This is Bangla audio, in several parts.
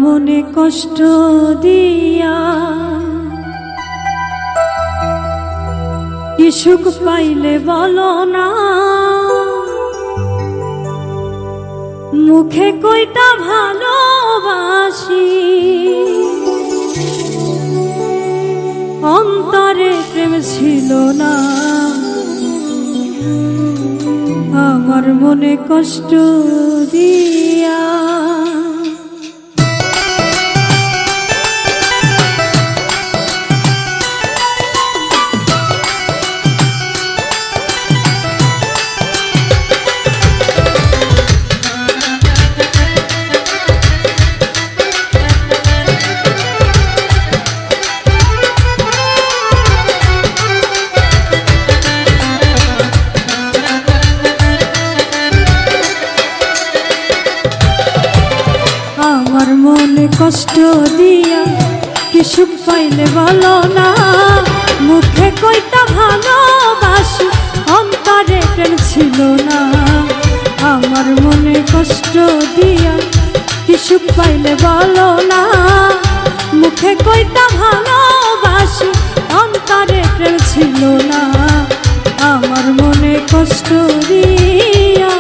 মনে কষ্ট দিয়া কি সুখ পাইলে বলো না, মুখে কইটা ভালোবাসি অন্তরে প্রেম ছিল না। আমার মনে কষ্ট দিয়া আমার মনে কষ্ট দিয়া কি সুখ পাইলে বলো না, মুখে কইটা ভালোবাসি অন্তরে প্রেম ছিল না। আমার মনে কষ্ট দিয়া কি সুখ পাইলে বলো না, মুখে কইটা ভালোবাসি অন্তরে প্রেম ছিল না। আমার মনে কষ্ট দিয়া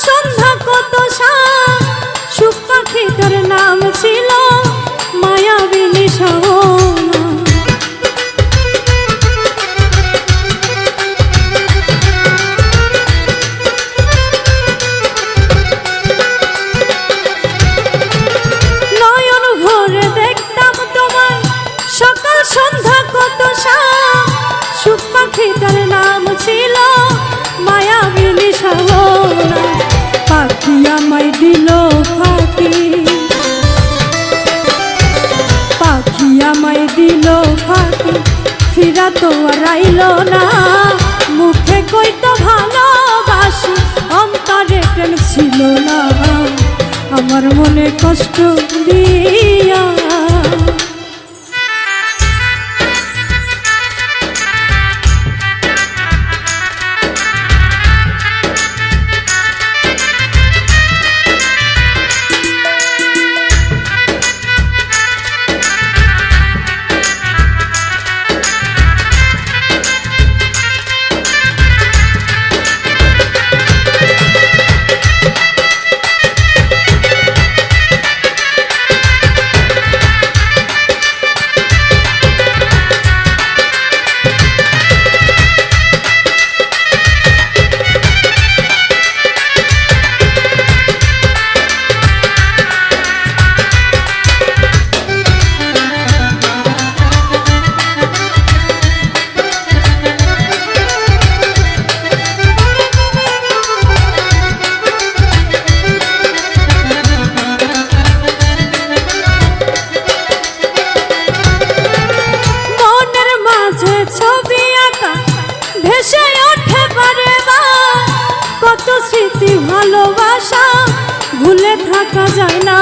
সন্ধ্যা কত সুখ পাখিটার নাম ছিল মায়াবিনী সোনা। নয়ন ভরে দেখতাম তোমার সকাল সন্ধ্যা কত সুখ পাখিটার নাম ছিল মায়াবিনী সোনা। পাখি আমায় দিল ফাঁকি, পাখি আমায় দিল ফাঁকি, ফিরা তো আর আইল না। মুখে কইতো ভালোবাসি অন্তরে প্রেম ছিল না। আমার মনে কষ্ট দিয়া ভেসে ওঠে বারেবার কত স্মৃতি ভালোবাসা ভুলে থাকা যায় না।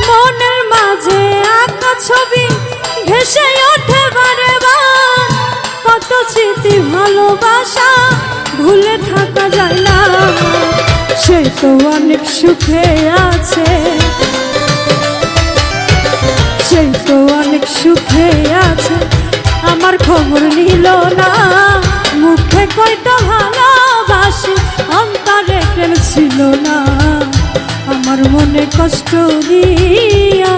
মনের মাঝে আঁকা ছবি ভেসে ওঠে বারেবার কত স্মৃতি ভালোবাসা ভুলে থাকা যায় না। সে তো অনেক সুখে আছে, সেই তো অনেক সুখে আছে, আমার খবর নিল না। মুখে কয়টা ভালোবাসি, অন্তরে প্রেম ছিল না, আমার মনে কষ্ট দিয়া।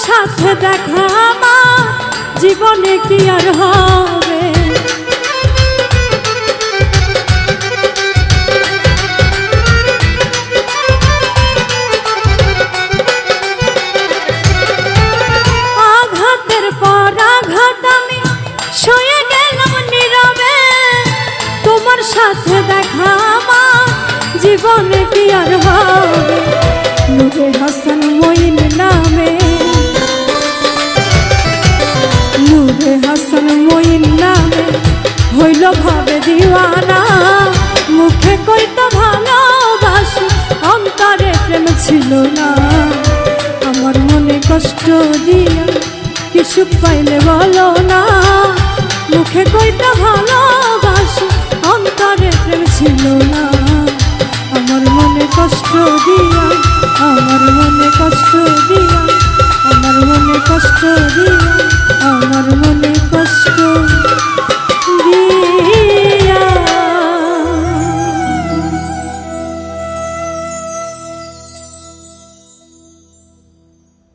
সাথে দেখা আমার জীবনে কি আর হবে, আঘাতের পর আঘাত আমি সয়ে গেলাম নীরবে, তোমার সাথে দেখা আমার জীবনে কি আর হবে। নূরে হাসান মঈন নামে, নূরে হাসান মঈন নামে হইল ভাবে দিওয়ানা, মুখে কইতো ভালোবাসি, অন্তরে প্রেম ছিল না, আমার মনে কষ্ট দিয়া কি সুখ পাইলে বলো না। মুখে কইতো ভালোবাসি, অন্তরে প্রেম ছিল না, আমার মনে কষ্ট দিয়া